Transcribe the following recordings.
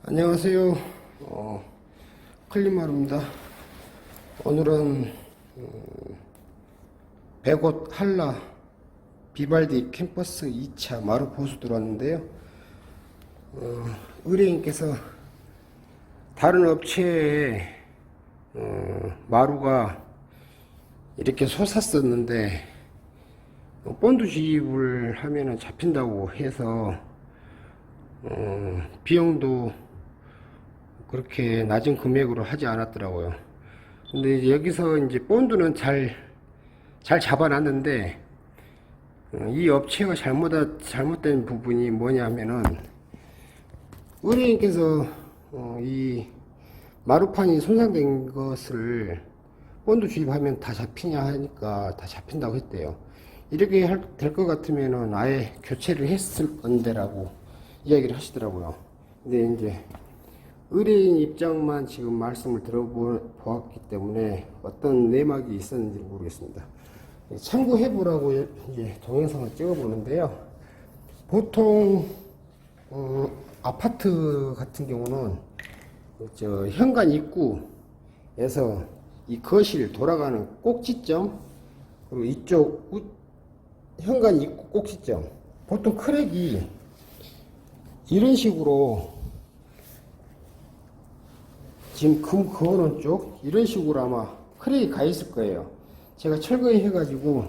안녕하세요. 클리마루입니다. 오늘은 100옷 한라 비발디 캠퍼스 2차 마루 보수 들어왔는데요. 의뢰인께서 다른 업체에 마루가 이렇게 솟았었는데 본드 주입을 하면은 잡힌다고 해서 비용도 그렇게 낮은 금액으로 하지 않았더라고요. 근데 이제 여기서 이제 본드는 잘 잡아놨는데 이 업체가 잘못된 부분이 뭐냐면은 의뢰인께서 이 마루판이 손상된 것을 본드 주입하면 다 잡히냐 하니까 다 잡힌다고 했대요. 이렇게 될 것 같으면은 아예 교체를 했을 건데라고 이야기를 하시더라고요. 근데 이제 의뢰인 입장만 지금 말씀을 들어보았기 때문에 어떤 내막이 있었는지 모르겠습니다. 참고해보라고 이제 동영상을 찍어보는데요. 보통 아파트 같은 경우는 현관 입구에서 이 거실 돌아가는 꼭지점, 그리고 이쪽 현관 입구 꼭지점, 보통 크랙이 이런 식으로 지금 금 그어놓은 쪽 이런 식으로 아마 크랙이 가 있을 거예요. 제가 철거해 가지고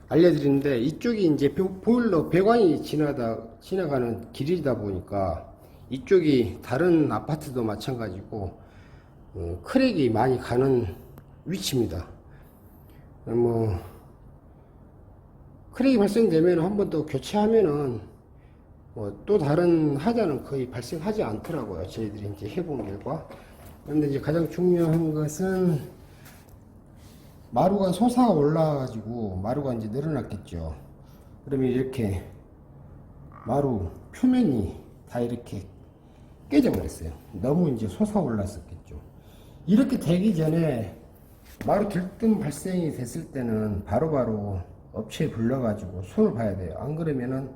알려드리는데, 이쪽이 이제 보일러 배관이 지나가는 길이다 보니까 이쪽이 다른 아파트도 마찬가지고 크랙이 많이 가는 위치입니다. 크랙이 발생되면 한 번 더 교체하면은 또 다른 하자는 거의 발생하지 않더라고요. 저희들이 이제 해본 결과. 그런데 이제 가장 중요한 것은 마루가 솟아 올라가지고 마루가 이제 늘어났겠죠. 그러면 이렇게 마루 표면이 다 이렇게 깨져 버렸어요. 너무 이제 솟아 올랐었겠죠. 이렇게 되기 전에 마루 들뜸 발생이 됐을 때는 바로바로 업체에 불러가지고 손을 봐야 돼요. 안 그러면은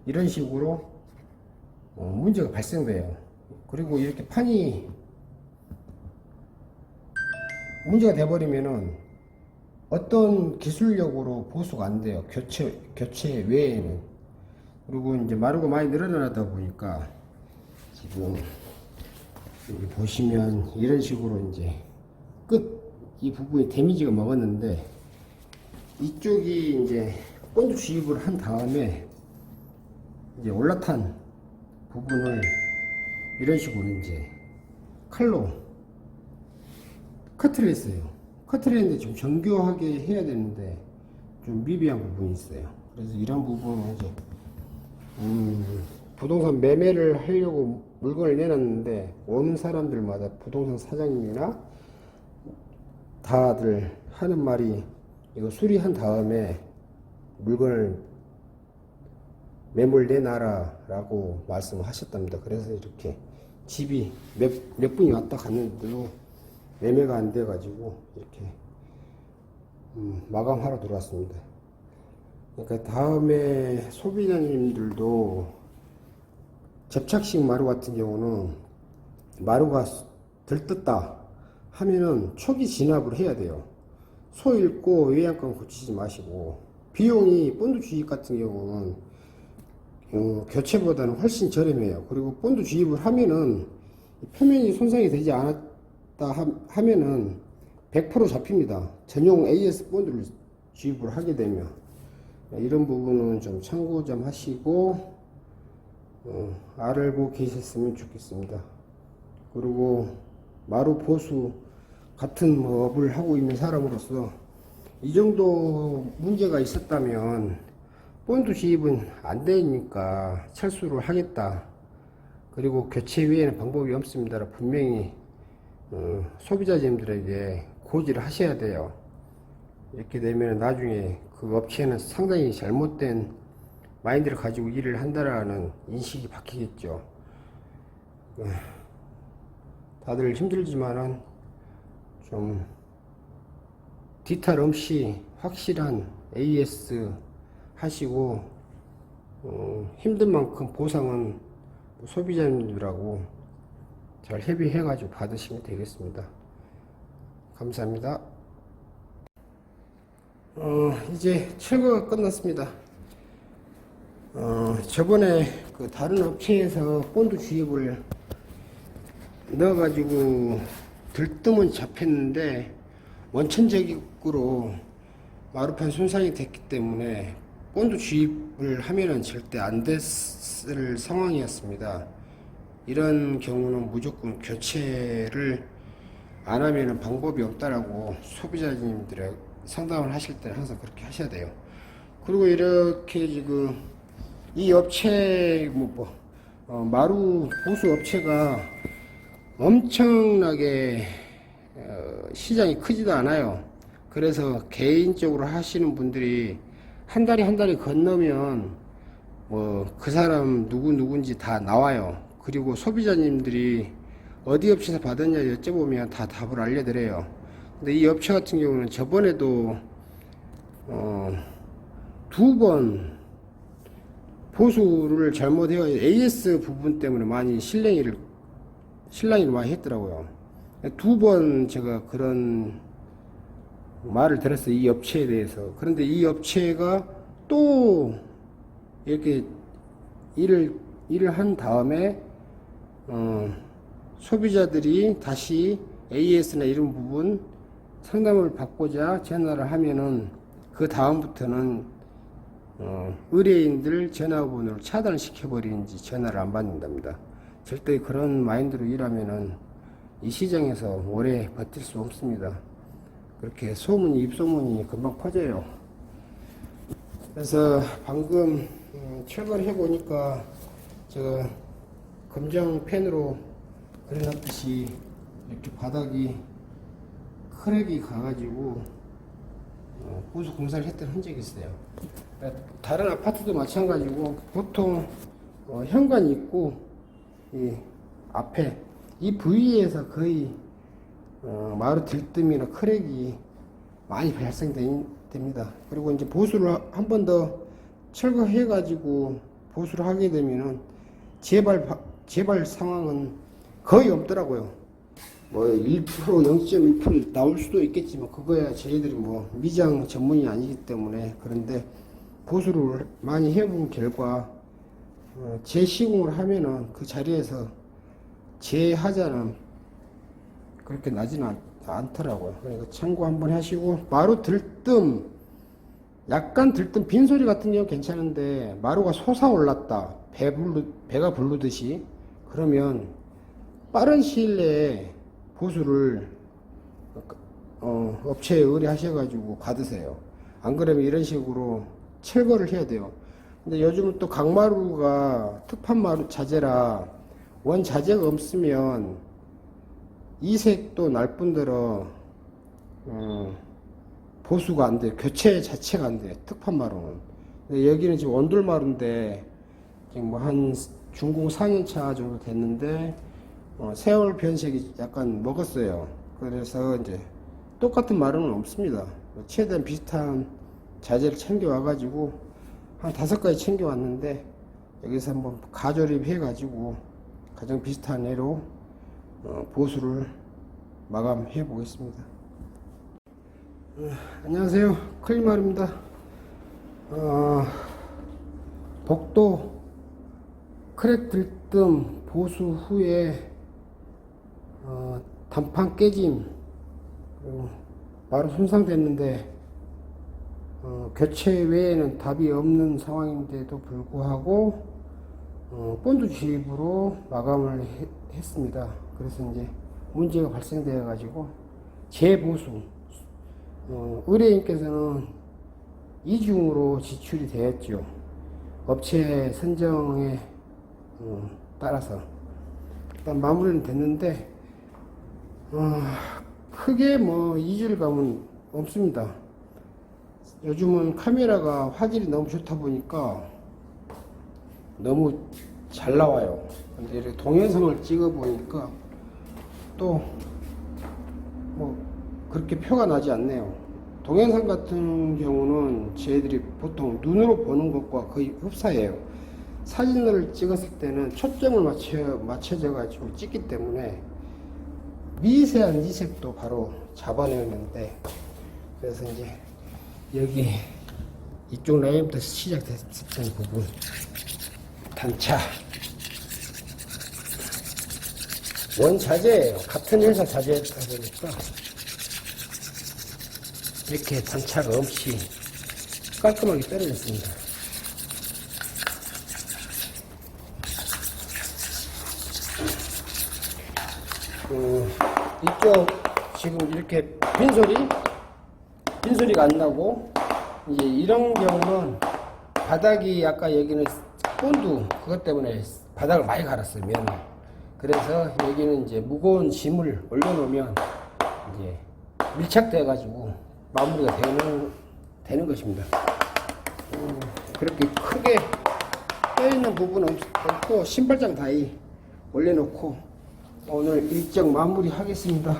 이런 식으로 문제가 발생돼요. 그리고 이렇게 판이 문제가 돼버리면은 어떤 기술력으로 보수가 안 돼요. 교체 외에는. 그리고 이제 마루가 많이 늘어나다 보니까 지금 여기 보시면 이런 식으로 이제 이 부분이 데미지가 먹었는데, 이쪽이 이제 본드 주입을 한 다음에 이제 올라탄 부분을 이런 식으로 이제 칼로 커트를 했어요. 커트를 했는데 좀 정교하게 해야 되는데 좀 미비한 부분이 있어요. 그래서 이런 부분은 이제 부동산 매매를 하려고 물건을 내놨는데, 오는 사람들마다 부동산 사장님이나 다들 하는 말이 이거 수리한 다음에 물건을 매물 내놔라 라고 말씀을 하셨답니다. 그래서 이렇게 집이 몇 분이 왔다 갔는데도 매매가 안 돼 가지고 이렇게 마감하러 들어왔습니다. 그러니까 다음에 소비자님들도 접착식 마루 같은 경우는 마루가 들떴다 하면은 초기 진압을 해야 돼요. 소 잃고 외양간 고치지 마시고, 비용이 본드 주입 같은 경우는 교체보다는 훨씬 저렴해요. 그리고 본드 주입을 하면은 표면이 손상이 되지 않았다 하면은 100% 잡힙니다. 전용 AS 본드를 주입을 하게 되면. 이런 부분은 좀 참고 좀 하시고 알고 계셨으면 좋겠습니다. 그리고 마루 보수 같은 업을 하고 있는 사람으로서 이 정도 문제가 있었다면 본드 주입은 안 되니까 철수를 하겠다, 그리고 교체 외에는 방법이 없습니다, 분명히 소비자님들에게 고지를 하셔야 돼요. 이렇게 되면 나중에 그 업체는 상당히 잘못된 마인드를 가지고 일을 한다라는 인식이 바뀌겠죠. 다들 힘들지만은 좀 디탈 없이 확실한 AS 하시고 힘든 만큼 보상은 소비자님들하고 잘 협의해 가지고 받으시면 되겠습니다. 감사합니다. 이제 철거가 끝났습니다. 저번에 그 다른 업체에서 본드 주입을 넣어가지고 들뜸은 잡혔는데 원천적으로 마루판 손상이 됐기 때문에 본드 주입을 하면은 절대 안 됐을 상황이었습니다. 이런 경우는 무조건 교체를 안 하면은 방법이 없다라고 소비자님들의 상담을 하실 때 항상 그렇게 하셔야 돼요. 그리고 이렇게 지금 이 업체 마루 보수 업체가 엄청나게 시장이 크지도 않아요. 그래서 개인적으로 하시는 분들이 한 달이 건너면 뭐 그 사람 누군지 다 나와요. 그리고 소비자님들이 어디 업체에서 받았냐 여쭤보면 다 답을 알려드려요. 근데 이 업체 같은 경우는 저번에도 2번 보수를 잘못해서 AS 부분 때문에 많이 실랑이를 많이 했더라고요. 2번 제가 그런 말을 들었어요. 이 업체에 대해서. 그런데 이 업체가 또 이렇게 일을 한 다음에 소비자들이 다시 AS나 이런 부분 상담을 받고자 전화를 하면은 그 다음부터는 의뢰인들 전화번호를 차단시켜버리는지 전화를 안 받는답니다. 절대 그런 마인드로 일하면은 이 시장에서 오래 버틸 수 없습니다. 그렇게 입소문이 금방 퍼져요. 그래서 방금 철거를 해보니까 제가 검정 펜으로 그려놨듯이 이렇게 바닥이 크랙이 가가지고 보수 공사를 했던 흔적이 있어요. 다른 아파트도 마찬가지고 보통 현관이 있고 이 앞에 이 부위에서 거의 마루 들뜸이나 크랙이 많이 발생됩니다. 그리고 이제 보수를 한 번 더 철거해 가지고 보수를 하게 되면은 재발 상황은 거의 없더라고요. 뭐 1%, 0.1% 나올 수도 있겠지만 그거야 저희들이 뭐 미장 전문이 아니기 때문에. 그런데 보수를 많이 해본 결과 재시공을 하면은 그 자리에서 재하자는 그렇게 나지는 않더라고요. 그러니까 참고 한번 하시고, 마루 들뜸, 약간 들뜸 빈소리 같은 경우 괜찮은데 마루가 솟아올랐다, 배가 부르듯이, 그러면 빠른 시일 내에 보수를 업체에 의뢰하셔가지고 받으세요. 안 그러면 이런 식으로 철거를 해야 돼요. 근데 요즘은 또 강마루가 특판마루 자재라 원자재가 없으면 이색도 날 뿐더러 보수가 안 돼요. 교체 자체가 안 돼요. 특판마루는. 근데 여기는 지금 원돌마루인데 지금 뭐 한 준공 4년차 정도 됐는데 세월 변색이 약간 먹었어요. 그래서 이제 똑같은 마루는 없습니다. 최대한 비슷한 자재를 챙겨와가지고 한 5가지 챙겨왔는데 여기서 한번 가조립 해가지고 가장 비슷한 애로 보수를 마감해 보겠습니다. 안녕하세요, 클리마루입니다. 복도 크랙 들뜸 보수 후에 단판 깨짐, 그리고 마루 손상됐는데 교체 외에는 답이 없는 상황인데도 불구하고 본드 주입으로 마감을 했습니다. 그래서 이제 문제가 발생되어 가지고 재보수, 의뢰인께서는 이중으로 지출이 되었죠. 업체 선정에 따라서 일단 마무리는 됐는데 크게 뭐 이질감은 없습니다. 요즘은 카메라가 화질이 너무 좋다 보니까 너무 잘 나와요. 근데 이렇게 동영상을 찍어 보니까 또 뭐 그렇게 표가 나지 않네요. 동영상 같은 경우는 저희들이 보통 눈으로 보는 것과 거의 흡사해요. 사진을 찍었을 때는 초점을 맞춰져 가지고 찍기 때문에 미세한 이색도 바로 잡아내는데, 그래서 이제 여기 이쪽 라인부터 시작됐던 부분 단차 원자재예요. 같은 회사 자재다 보니까 이렇게 단차가 없이 깔끔하게 떨어졌습니다. 이쪽 지금 이렇게 빈소리가 안 나고, 이제 이런 경우는 바닥이 아까 여기는 본드 그것 때문에 바닥을 많이 갈았어요, 면. 그래서 여기는 이제 무거운 짐을 올려놓으면 이제 밀착돼 가지고 마무리가 되는 것입니다. 그렇게 크게 껴있는 부분은 없고 신발장 다이 올려놓고 오늘 일정 마무리 하겠습니다.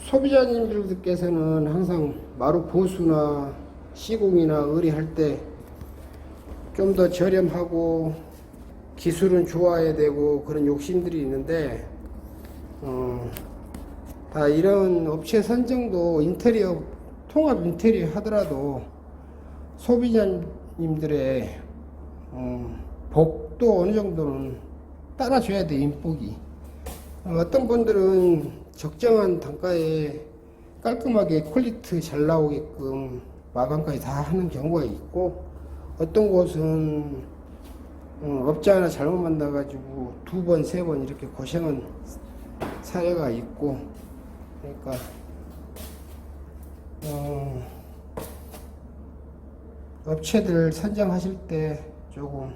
소비자님들께서는 항상 마루 보수나 시공이나 의뢰할 때 좀 더 저렴하고 기술은 좋아야 되고 그런 욕심들이 있는데, 다 이런 업체 선정도 인테리어, 통합 인테리어 하더라도 소비자님들의 복도 어느 정도는 따라줘야 돼, 인복이. 어떤 분들은 적정한 단가에 깔끔하게 퀄리티 잘 나오게끔 마감까지 다 하는 경우가 있고, 어떤 곳은 업자 하나 잘못 만나가지고 2번, 3번 이렇게 고생한 사례가 있고, 그러니까 업체들 선정하실 때 조금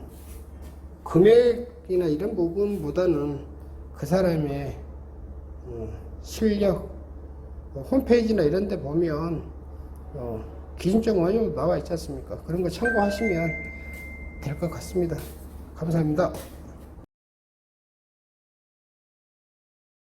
금액이나 이런 부분보다는 그 사람의 실력, 홈페이지나 이런 데 보면 기준점 어느 정도 나와 있지 않습니까? 그런 거 참고하시면 될 것 같습니다. 감사합니다.